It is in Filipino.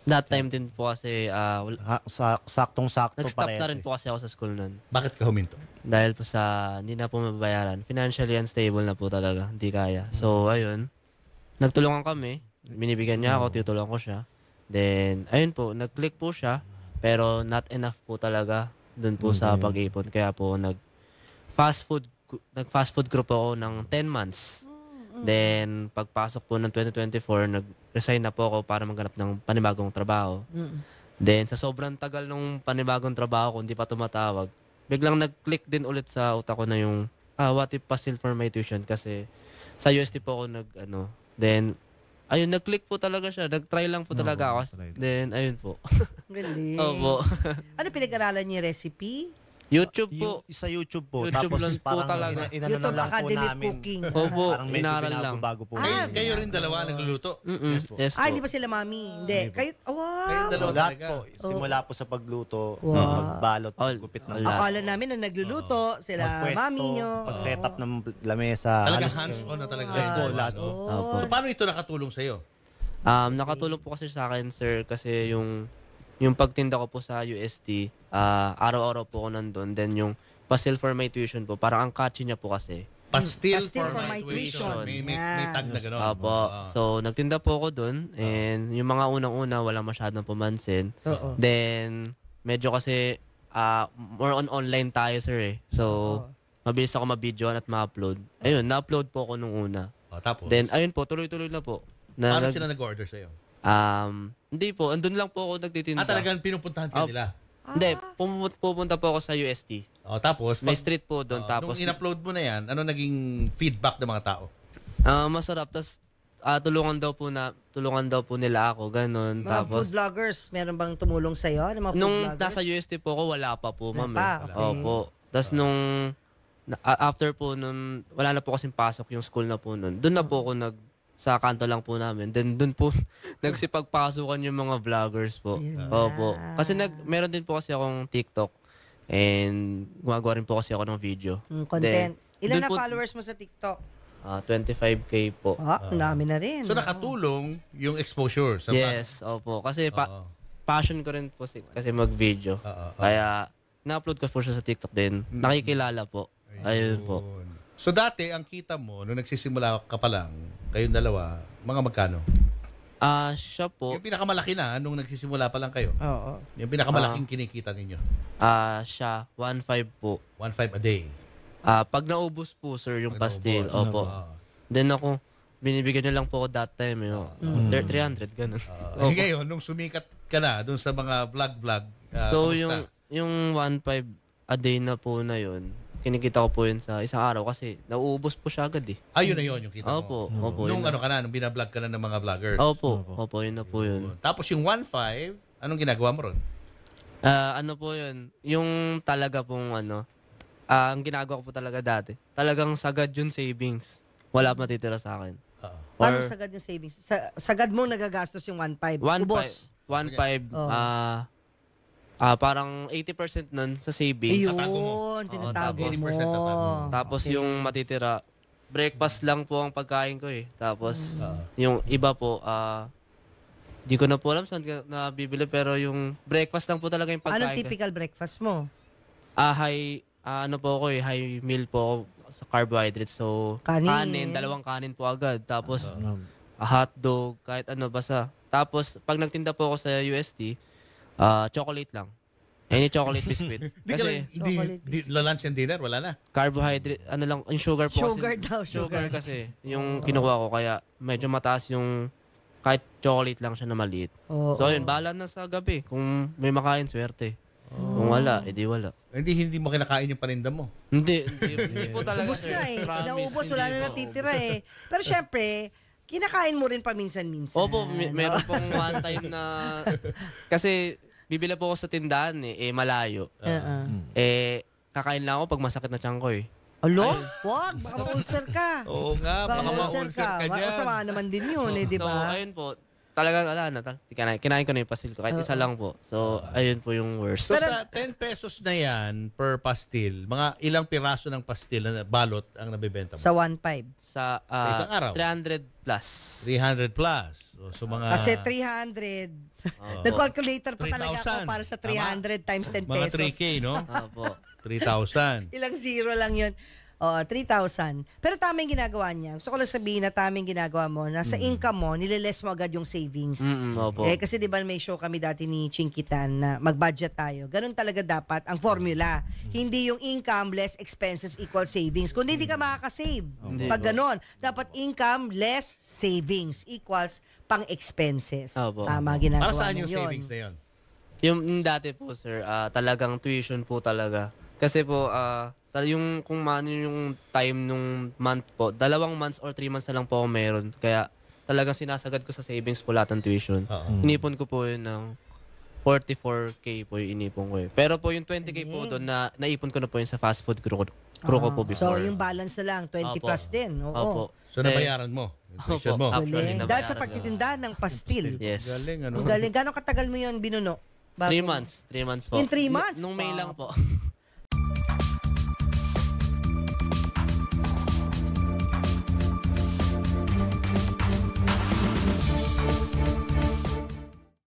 That time din po kasi Saktong-sakto nag-stop parehas na rin po kasi ako sa school nun. Bakit ka huminto? Dahil po sa hindi na po mabayaran. Financially unstable na po talaga. Hindi kaya. So, ayun. Nagtulungan kami. Binibigyan niya ako, tutulungan ko siya. Then, ayun po, nag-click po siya. Pero not enough po talaga dun po sa pag-ipon. Kaya po, nag-fast food group ako ng 10 months. Then, pagpasok po ng 2024, nag-resign na po ako para maghanap ng panibagong trabaho. Then, sa sobrang tagal ng panibagong trabaho ko, hindi pa tumatawag, biglang nag-click din ulit sa utak ko na yung, what if pa-still for my tuition? Kasi sa UST po ako then, ayun, nag-click po talaga siya. Nag-try lang po talaga ako. Then, ayun po. Galing. Opo. Ano pinag-aralan niyo yung recipe? YouTube po. Sa YouTube po. YouTube Tapos lang po parang talaga. inano YouTube lang po Academy namin. Cooking. Opo, Parang medyo inaral lang. binago-bago po. Kayo rin dalawa nagluluto. Yes po. Hindi pa sila mami. Hindi. Kayo, wow. Kayong dalawa Lahat talaga. po. Simula po sa pagluto, Wow. magbalot, All. gupit ng All. Akala namin na nagluluto sila pagpwesto, mami nyo. pag-set up ng lamesa. Talaga halos- hands-on na talaga. Yes po, lahat. Opo. So, paano ito nakatulong sa'yo? Nakatulong po kasi sa akin, sir, kasi yung pagtinda ko po sa UST, araw-araw po ako nandun. Then yung pa-still for my tuition po, parang ang catchy niya po kasi. Pastil Pastil for my tuition. May tag na gano'n. Opo. So, nagtinda po ako dun. And yung mga unang-una, wala masyadong pumansin. Oo. Then, medyo kasi more on online tayo, sir eh. So, mabilis ako ma-videoan at ma-upload. Ayun, na-upload po ako nung una. Tapos, Then, ayun po, tuloy-tuloy na po. paano sila nag-order sa'yo? Hindi po, andun lang po ako nagtitinda. Talagang pinupuntahan ka nila? Hindi, pupunta po ako sa UST. Tapos, May street po doon. nung Tapos, in-upload mo na yan, ano naging feedback ng mga tao? masarap. Tapos, tulungan daw po nila ako. Ganun. Mga Tapos, food vloggers, meron bang tumulong sa'yo? Ano, mga food nung vloggers? nasa UST po ako, wala pa po, ma'am. pa, okay. Opo. Tapos, after po nun, wala na po kasing pasok yung school na po nun. Doon na po ako sa kanto lang po namin. Then doon po nagsipagpasukan yung mga vloggers po. Opo. Kasi meron din po kasi akong TikTok and gumagawa rin po kasi ako ng video. Content. Ilan Dun na po- followers mo sa TikTok? 25K po. Ang dami na rin. So, nakatulong yung exposure sa Yes, opo. Kasi Oo. passion ko rin po kasi mag-video. Kaya na-upload ko po siya sa TikTok din. Nakikilala po. Ayun po. So, dati, ang kita mo, nung nagsisimula ka pa lang, kayong dalawa, mga magkano? Siya po, Yung pinakamalaki na, nung nagsisimula pa lang kayo. Oo. Yung pinakamalaking kinikita ninyo. siya 1.5 po. 1.5 a day. Pag naubos po, sir, yung Pag pastil. naubos. Opo. Then ako, binibigyan niya lang po ako that time. 300, ganun. Ngayon, nung sumikat ka na, dun sa mga vlog-vlog, So, kamusta? yung 1.5 a day na po na yun, kinikita ko po yun sa isang araw kasi nauubos po siya agad eh. Yun na yun, yung kita mo. Opo, Nung yun ano ka na, nung binablog ka na ng mga vloggers. Opo, yun na po yun. Tapos yung 1.5, anong ginagawa mo ron? Ano po yun, yung talaga pong ang ginagawa ko po talaga dati, talagang sagad yung savings. Wala matitira sa akin. Paano sagad yung savings? Sagad mo nagagastos yung 1.5. Ubos. 1.5, parang 80% nun sa savings. Ayun, tinatago mo. 80% tatago. Tapos yung matitira, breakfast lang po ang pagkain ko eh. Tapos yung iba po, di ko na po alam saan nabibili pero yung breakfast lang po talaga yung pagkain Anong typical breakfast mo? Ano po ako high meal po ako sa carbohydrates. So, Kanin. 2 kanin po agad. Tapos, hotdog, kahit ano, basta. Tapos, pag nagtinda po ako sa UST, chocolate lang. Any chocolate biscuit. Kasi, lunch and dinner, wala na. carbohydrate, yung sugar po Sugar kasi. daw, sugar. kasi, yung kinuha ko. Kaya, medyo mataas yung, kahit chocolate lang siya na maliit. So, yun, bahala na sa gabi. Kung may makain, swerte. Kung wala, edi wala. Hindi mo kinakain yung paninda mo. Hindi po talaga. Ubus sir. na eh. Promise, Naubos, hindi wala na po. natitira eh. Pero syempre, kinakain mo rin paminsan-minsan. Opo, meron pong one time na, kasi bibili po ako sa tindahan malayo. Kakain lang ako pag masakit na tiyan ko eh. Alo? Wag, baka ma-ulcer ka. Oo nga, baka ma-ulcer ka dyan. Masama naman din yun eh, di So, ba? ayun po, talagang wala na. Kinain ko na yung pastil ko. Kahit isa lang po. So, ayun po yung worst. So sa 10 pesos na yan per pastil, mga ilang piraso ng pastil na balot ang nabibenta mo? Sa 1.5. Sa isang araw? 300 plus. 300 plus. So mga Kasi 300. Nag-calculator pa talaga ako 3,000. para sa 300 times 10 mga pesos. 3K, no? Opo. 3,000. Ilang zero lang yun. 3,000. Pero tama yung ginagawa niya. Gusto ko lang sabihin na tama yung ginagawa mo. Nasa income mo, nililes mo agad yung savings. Opo. Kasi di ba may show kami dati ni Chinkitan na mag-budget tayo. Ganun talaga dapat ang formula. Hindi yung income less expenses equal savings. Kundi hindi ka makakasave. Pag ganun. Dapat income less savings equals pang-expenses. Opo. Tama ginagawa Para saan mo yung yun. savings na yun? Yung dati po, sir, talagang tuition po talaga. Kasi po, yung kung maano yung time nung month po, 2 months or 3 months na lang po ako meron. Kaya talagang sinasagad ko sa savings po lahat ng tuition. Inipon ko po yun ng 44K po yung inipon ko eh. Pero po yung 20K po doon na naipon ko na po yun sa fast food crew ko po before. So yung balance na lang, 20 Opo. plus din. Oo. Opo. So nabayaran mo? Yung tuition mo? Actually, Galing. nabayaran Dahil sa ko. pagtitinda ng pastil. Yes. Galing, ano? Ang galing. Gano'ng katagal mo yun binuno? 3 months. 3 months po. In 3 months? Nung May lang po.